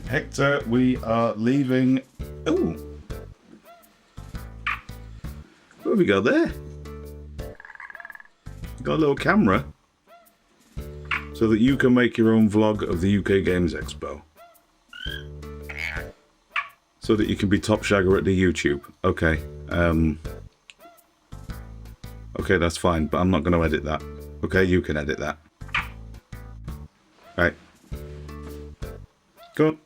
Hector, we are leaving. Oh, what have we got there? Got a little camera so that you can make your own vlog of the UK Games Expo. So that you can be top shagger at the YouTube. Okay. Okay, that's fine, but I'm not going to edit that. Okay, you can edit that. Right. Go on.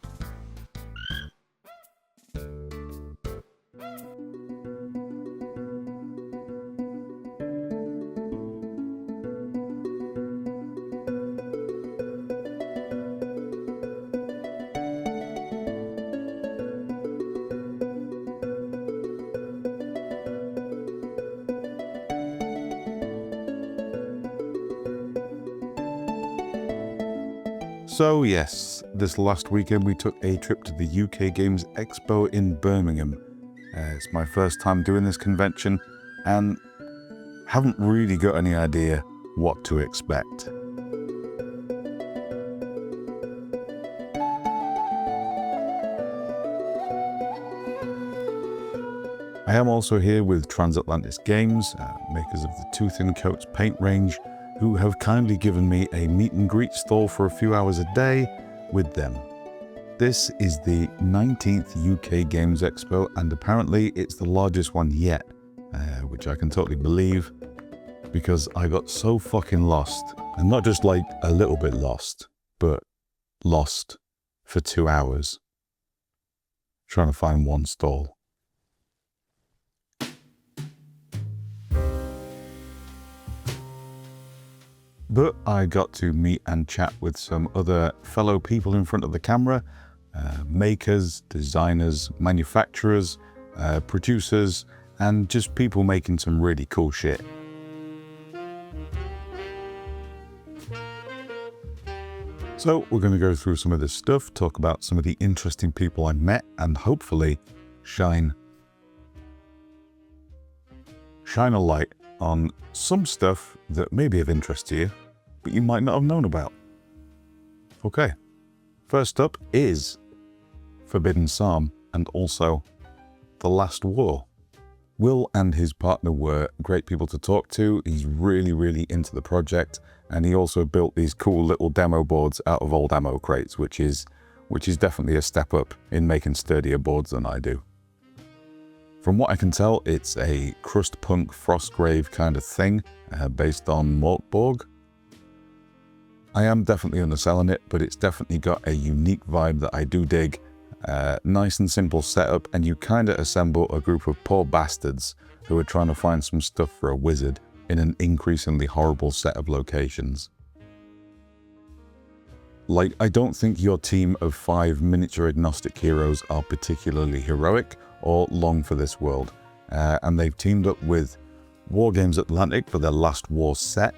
So yes, this last weekend we took a trip to the UK Games Expo in Birmingham. It's my first time doing this convention and haven't really got any idea what to expect. I am also here with Transatlantic Games, makers of the Tooth and Coats paint range, who have kindly given me a meet and greet stall for a few hours a day with them. This is the 19th UK Games Expo, and apparently it's the largest one yet, which I can totally believe because I got so fucking lost. And not just like a little bit lost, but lost for 2 hours trying to find one stall. But I got to meet and chat with some other fellow people in front of the camera, makers, designers, manufacturers, producers, and just people making some really cool shit. So we're going to go through some of this stuff, talk about some of the interesting people I met, and hopefully shine a light on some stuff that may be of interest to you, but you might not have known about. Okay, first up is Forbidden Psalm and also The Last War. Will and his partner were great people to talk to. He's really into the project, and he also built these cool little demo boards out of old ammo crates, which is definitely a step up in making sturdier boards than I do. From what I can tell, it's a crust punk Frostgrave kind of thing, based on Morkborg. I am definitely underselling it, but it's definitely got a unique vibe that I do dig. Nice and simple setup, and you kind of assemble a group of poor bastards who are trying to find some stuff for a wizard in an increasingly horrible set of locations. Like, I don't think your team of 5 miniature agnostic heroes are particularly heroic or long for this world, and they've teamed up with Wargames Atlantic for their Last War set,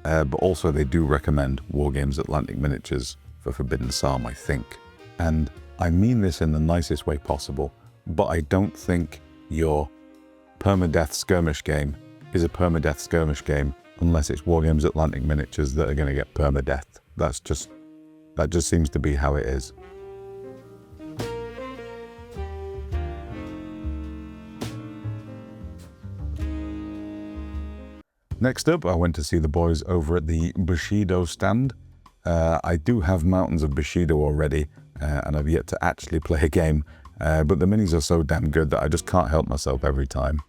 but also they do recommend Wargames Atlantic miniatures for Forbidden Psalm, I think. And I mean this in the nicest way possible, but I don't think your permadeath skirmish game is a permadeath skirmish game unless it's Wargames Atlantic miniatures that are going to get permadeath. That just seems to be how it is. Next up, I went to see the boys over at the Bashido stand. I do have mountains of Bashido already, and I've yet to actually play a game, but the minis are so damn good that I just can't help myself every time.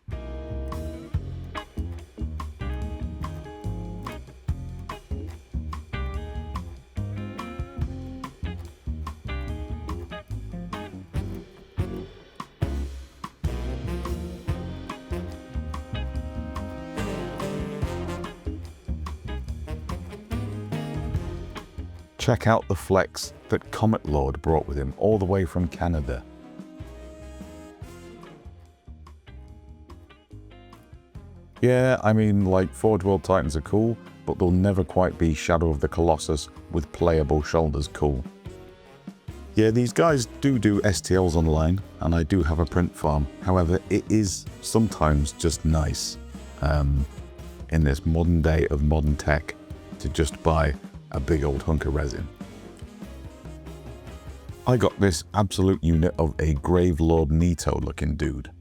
Check out the flex that Comet Lord brought with him all the way from Canada. Yeah, I mean, like, Forge World Titans are cool, but they'll never quite be Shadow of the Colossus with playable shoulders cool. Yeah, these guys do STLs online, and I do have a print farm. However, it is sometimes just nice, in this modern day of modern tech, to just buy a big old hunk of resin. I got this absolute unit of a Gravelord Nito looking dude.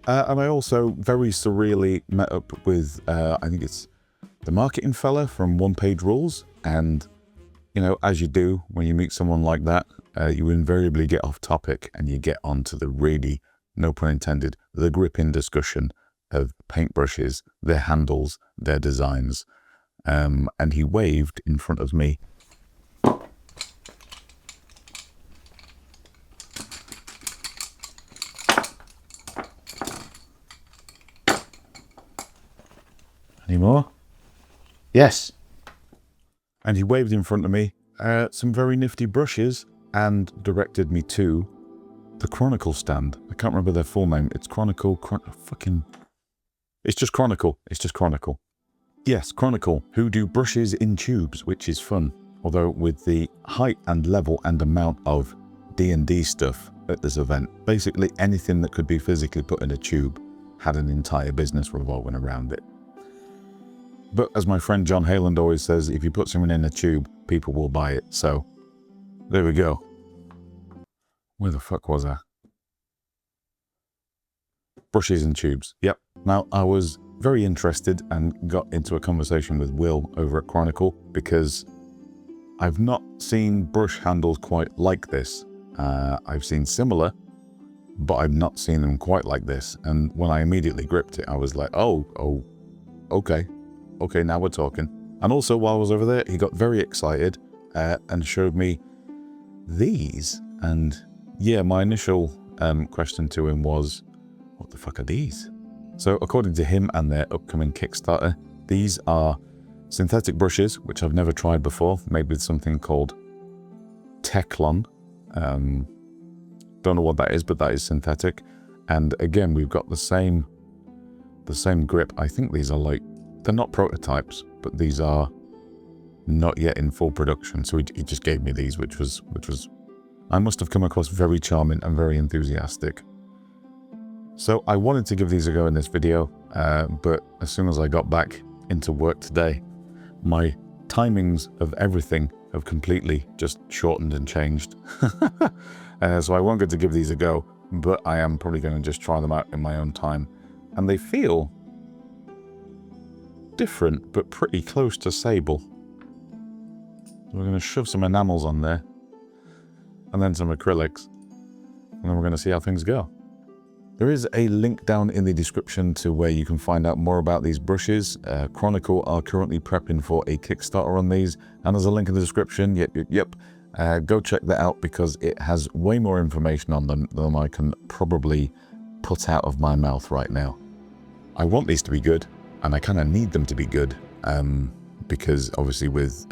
And I also very surreally met up with, I think it's the marketing fella from One Page Rules. And, you know, as you do when you meet someone like that, you invariably get off topic and you get onto the really, no pun intended, the gripping discussion of paintbrushes, their handles, their designs. And he waved in front of me. Any more? Yes. And he waved in front of me some very nifty brushes and directed me to the Chronicle stand. I can't remember their full name. It's Chronicle, it's just Chronicle. It's just Chronicle. Yes, Chronicle, who do brushes in tubes, which is fun. Although with the height and level and amount of D&D stuff at this event, basically anything that could be physically put in a tube had an entire business revolving around it. But as my friend John Hayland always says, if you put something in a tube, people will buy it. So, there we go. Where the fuck was I? Brushes and tubes. Yep. Now, I was very interested and got into a conversation with Will over at Chronicle because I've not seen brush handles quite like this. I've seen similar, but I've not seen them quite like this. And when I immediately gripped it, I was like, oh, okay. Okay, now we're talking. And also, while I was over there, he got very excited and showed me these. And yeah, my initial question to him was, what the fuck are these? So according to him and their upcoming Kickstarter, these are synthetic brushes, which I've never tried before, made with something called Teclon. Don't know what that is, but that is synthetic. And again, we've got the same grip. I think these are like, they're not prototypes, but these are not yet in full production. So he just gave me these, which was, I must have come across very charming and very enthusiastic. So I wanted to give these a go in this video, but as soon as I got back into work today, my timings of everything have completely just shortened and changed. So I won't get to give these a go, but I am probably going to just try them out in my own time. And they feel different, but pretty close to sable. So we're going to shove some enamels on there, and then some acrylics, and then we're going to see how things go. There is a link down in the description to where you can find out more about these brushes. Chronicle are currently prepping for a Kickstarter on these, and there's a link in the description. Yep. Go check that out because it has way more information on them than I can probably put out of my mouth right now. I want these to be good, and I kind of need them to be good because obviously with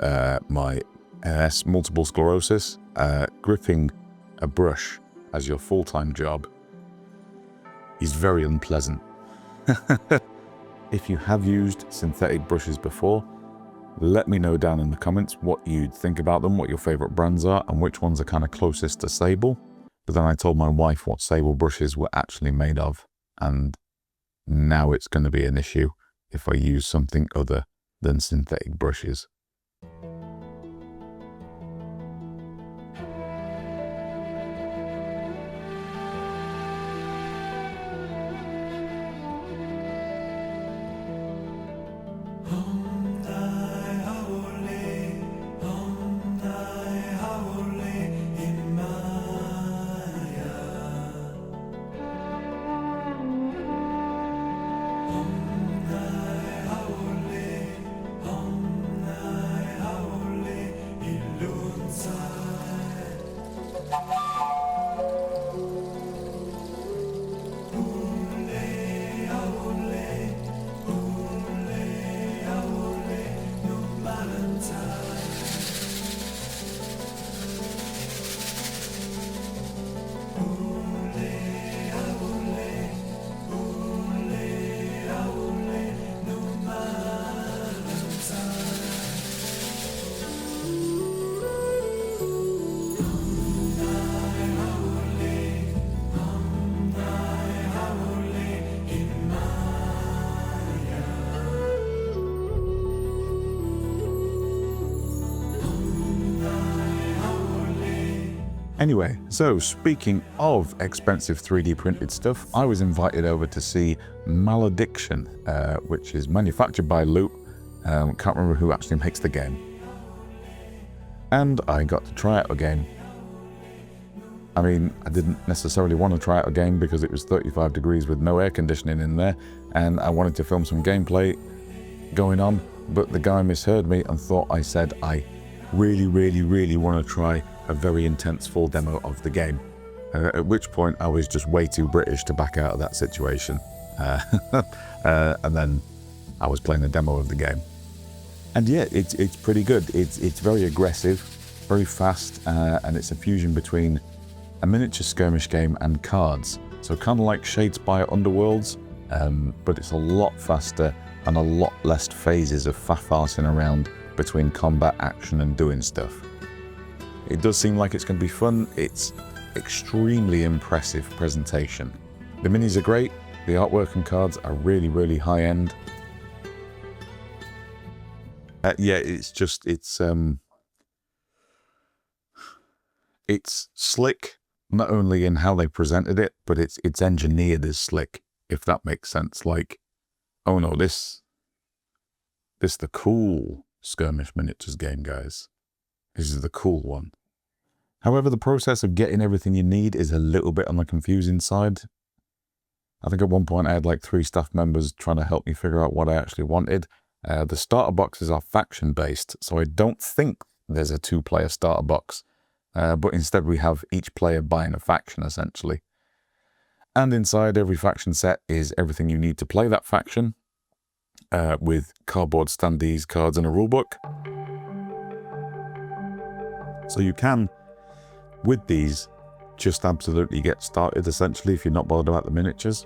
my MS, multiple sclerosis, gripping a brush as your full-time job is very unpleasant. If you have used synthetic brushes before, let me know down in the comments what you'd think about them, what your favorite brands are, and which ones are kind of closest to sable. But then I told my wife what sable brushes were actually made of, and now it's going to be an issue if I use something other than synthetic brushes. Anyway, so speaking of expensive 3D printed stuff, I was invited over to see Malediction, which is manufactured by Loop. Can't remember who actually makes the game. And I got to try out a game. I mean, I didn't necessarily want to try out a game because it was 35 degrees with no air conditioning in there, and I wanted to film some gameplay going on, but the guy misheard me and thought I said I really want to try a very intense full demo of the game. At which point I was just way too British to back out of that situation. And then I was playing a demo of the game. And yeah, it's pretty good. It's very aggressive, very fast, and it's a fusion between a miniature skirmish game and cards. So kind of like Shadespire Underworlds, but it's a lot faster and a lot less phases of faff-arsing around between combat, action and doing stuff. It does seem like it's going to be fun. It's extremely impressive presentation. The minis are great, the artwork and cards are really high end. Yeah, it's slick, not only in how they presented it, but it's engineered as slick, if that makes sense. Like, oh no, this the cool skirmish miniatures game, guys. This is the cool one. However, the process of getting everything you need is a little bit on the confusing side. I think at one point I had like 3 staff members trying to help me figure out what I actually wanted. The starter boxes are faction based, so I don't think there's a 2-player starter box, but instead we have each player buying a faction essentially. And inside every faction set is everything you need to play that faction, with cardboard standees, cards and a rulebook. So you can, with these, just absolutely get started essentially if you're not bothered about the miniatures.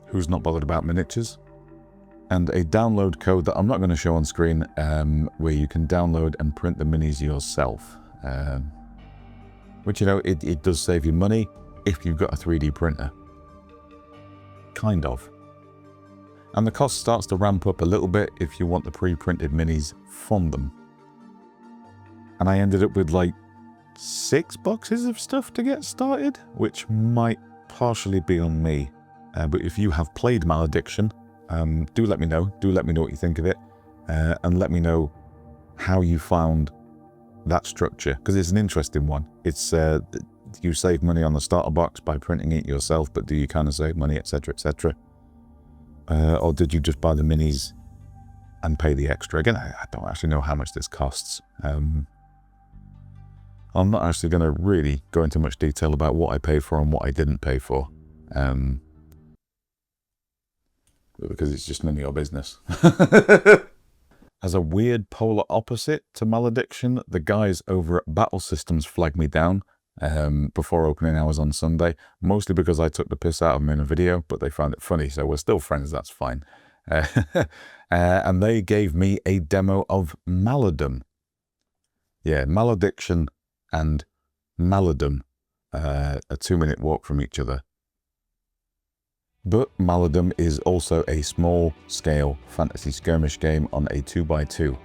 Who's not bothered about miniatures? And a download code that I'm not going to show on screen, where you can download and print the minis yourself. Which, you know, it does save you money if you've got a 3D printer. Kind of. And the cost starts to ramp up a little bit if you want the pre-printed minis from them. And I ended up with like 6 boxes of stuff to get started, which might partially be on me. But if you have played Malediction, do let me know. Do let me know what you think of it. And let me know how you found that structure, because it's an interesting one. It's you save money on the starter box by printing it yourself, but do you kind of save money, etc., etc.? Or did you just buy the minis and pay the extra? Again, I don't actually know how much this costs. I'm not actually going to really go into much detail about what I paid for and what I didn't pay for. Because it's just none of your business. As a weird polar opposite to Malediction, the guys over at Battle Systems flagged me down before opening hours on Sunday, mostly because I took the piss out of them in a video, but they found it funny, so we're still friends, that's fine. And they gave me a demo of Maladom. Yeah, Malediction and Maladom, a 2-minute walk from each other. But Maladom is also a small-scale fantasy skirmish game on a 2x2.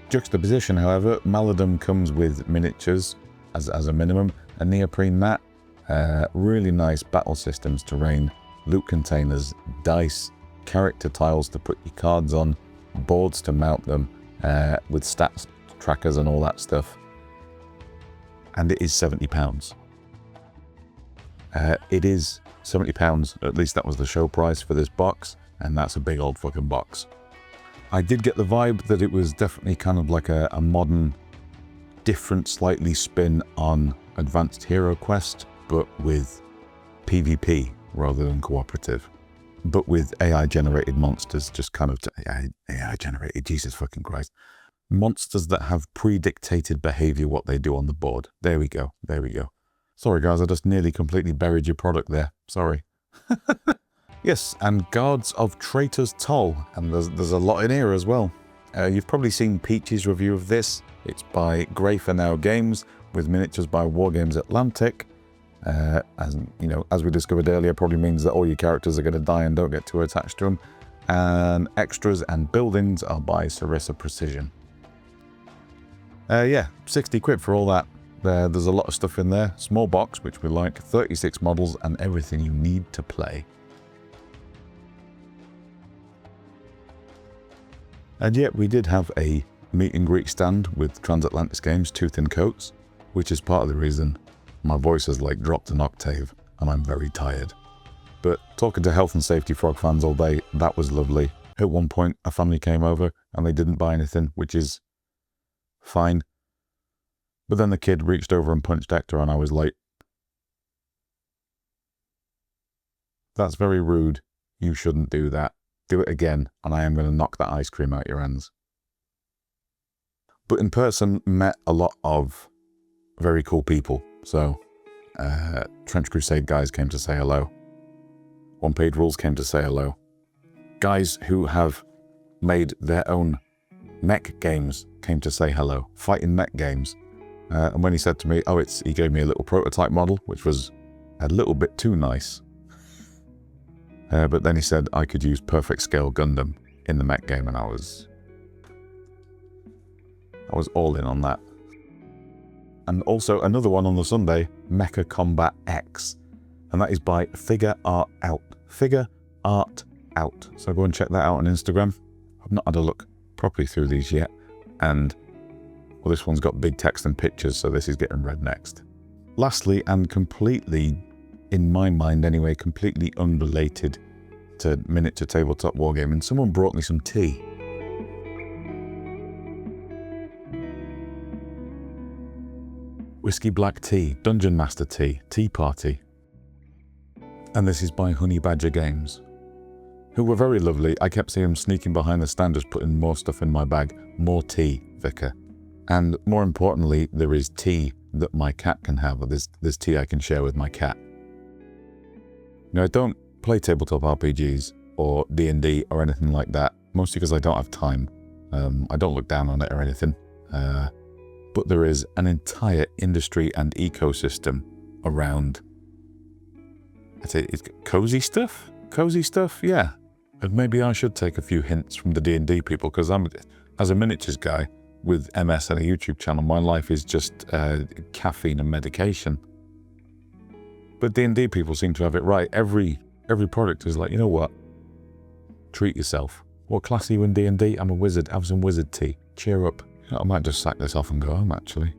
Juxtaposition, however, Maladom comes with miniatures as a minimum, a neoprene mat, really nice battle systems terrain, loot containers, dice, character tiles to put your cards on, boards to mount them, with stats trackers and all that stuff. And it is £70. It is £70, at least that was the show price for this box, and that's a big old fucking box. I did get the vibe that it was definitely kind of like a modern, different, slightly spin on Advanced Hero Quest, but with PvP rather than cooperative. But with AI-generated monsters, just kind of AI-generated, Jesus fucking Christ. Monsters that have predictated behavior, what they do on the board. There we go, there we go. Sorry guys, I just nearly completely buried your product there. Sorry. Yes, and Guards of Traitor's Toll, and there's a lot in here as well. You've probably seen Peach's review of this. It's by Grey for Now Games, with miniatures by Wargames Atlantic. As you know, as we discovered earlier, probably means that all your characters are going to die and don't get too attached to them. And extras and buildings are by Sarissa Precision. Yeah, 60 quid for all that. There's a lot of stuff in there. Small box, which we like, 36 models, and everything you need to play. And yet we did have a meet and greet stand with Transatlantis Games, Tooth and Coats, which is part of the reason my voice has like dropped an octave and I'm very tired. But talking to health and safety frog fans all day, that was lovely. At one point, a family came over and they didn't buy anything, which is fine. But then the kid reached over and punched Hector and I was like, that's very rude. You shouldn't do that. Do it again and I am going to knock that ice cream out your hands. But in person, met a lot of very cool people. So, Trench Crusade guys came to say hello. One Page Rules came to say hello. Guys who have made their own mech games came to say hello. Fighting mech games. And when he said to me, he gave me a little prototype model, which was a little bit too nice. But then he said I could use perfect scale Gundam in the mech game, and I was all in on that. And also another one on the Sunday, Mecha Combat X. And that is by Figure Art Out. Figure Art Out. So go and check that out on Instagram. I've not had a look properly through these yet. And, well, this one's got big text and pictures, so this is getting read next. Lastly, and completely, in my mind anyway, completely unrelated to miniature tabletop wargaming, someone brought me some tea. Whiskey Black Tea, Dungeon Master Tea, Tea Party. And this is by Honey Badger Games, who were very lovely. I kept seeing them sneaking behind the stand, just putting more stuff in my bag. More tea, Vicar. And more importantly, there is tea that my cat can have. There's tea I can share with my cat. Now, I don't play tabletop RPGs or D&D or anything like that, mostly because I don't have time. I don't look down on it or anything. But there is an entire industry and ecosystem around, I'd say, it's cozy stuff? Cozy stuff, yeah. And maybe I should take a few hints from the D&D people, because as a miniatures guy with MS and a YouTube channel, my life is just caffeine and medication. But D&D people seem to have it right. Every product is like, you know what? Treat yourself. What class are you in D&D? I'm a wizard. Have some wizard tea. Cheer up. I might just sack this off and go home, actually.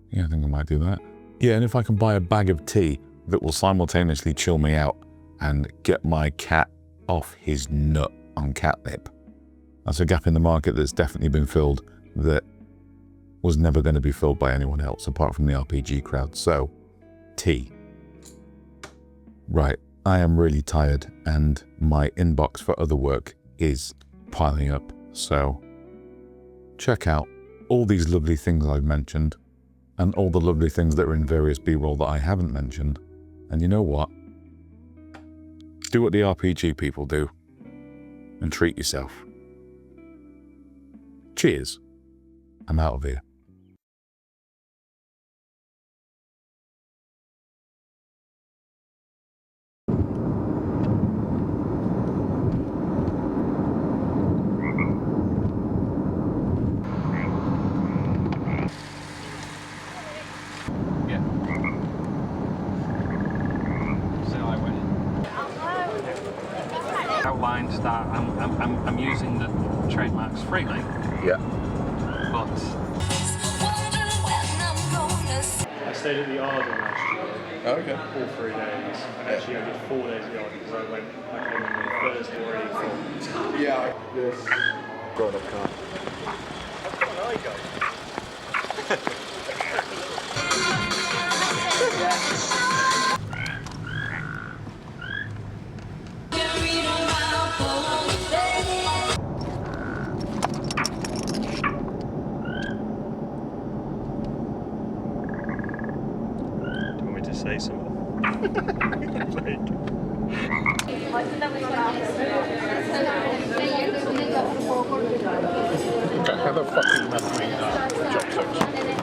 Yeah, I think I might do that. Yeah, and if I can buy a bag of tea that will simultaneously chill me out and get my cat off his nut on catnip, that's a gap in the market that's definitely been filled that was never going to be filled by anyone else apart from the RPG crowd. So, tea. Right, I am really tired and my inbox for other work is piling up, so check out all these lovely things I've mentioned and all the lovely things that are in various B-roll that I haven't mentioned. And you know what? Do what the RPG people do and treat yourself. Cheers. I'm out of here. Outlines that I'm using the trademarks freely. Yeah. But I stayed at the Arden last year. Oh, okay. All 3 days. And actually I did 4 days at the Arden because I came in on Thursday already from. Yeah, this grown up car. Say something. How the fuck do you mess with that?